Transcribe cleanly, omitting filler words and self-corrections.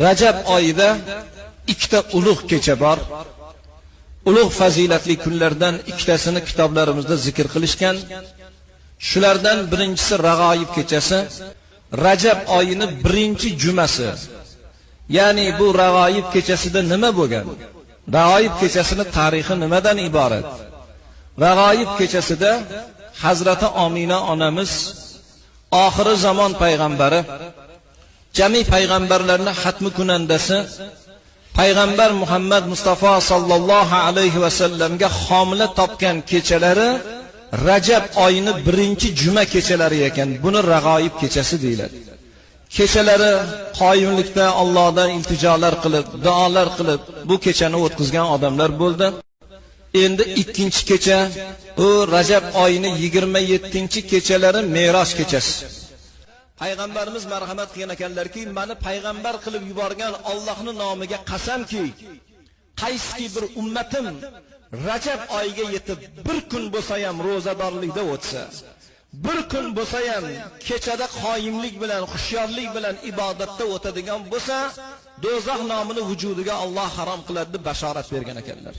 Rajab oyida ikkita ulug' kecha bor. Ulug' fazilatli kunlardan ikkitasini kitoblarimizda zikr qilishgan. Shulardan birinchisi Rag'oyib kechasi, Rajab oyining birinchi jumasi. Ya'ni bu Rag'oyib kechasida nima bo'lgan? Rag'oyib kechasining tarixi nimadan iborat? Rag'oyib kechasida Hazrati Omina onamiz oxiri zamon payg'ambari, jami payg'ambarlarning xatmi kunandasi payg'ambar Muhammad Mustafa sallallohu alayhi va sallamga homila topgan kechalari Rajab oyining birinchi juma kechalari ekan. Buni Rag'oyib kechasi deyiladi. Kechalari qoyimlikda Allohdan iltijolar qilib, duolar qilib bu kechani o'tkazgan odamlar bo'ldi. Endi ikkinchi kecha, bu Rajab oyining 27-kechalari Me'roj kechasi. Payg'ambarimiz marhamat qilgan ekanlarki, meni payg'ambar qilib yuborgan Allohning nomiga qasamki, qaysi bir ummatim Rajab oyiga yetib bir kun bo'lsa ham ro'zadorlikda o'tsa, bir kun bo'lsa ham kechada qoyimlik bilan, xushyorlik bilan ibodatda o'tadigan bo'lsa, do'zax nomini vujudiga Alloh harom qiladi deb bashorat bergan ekanlar.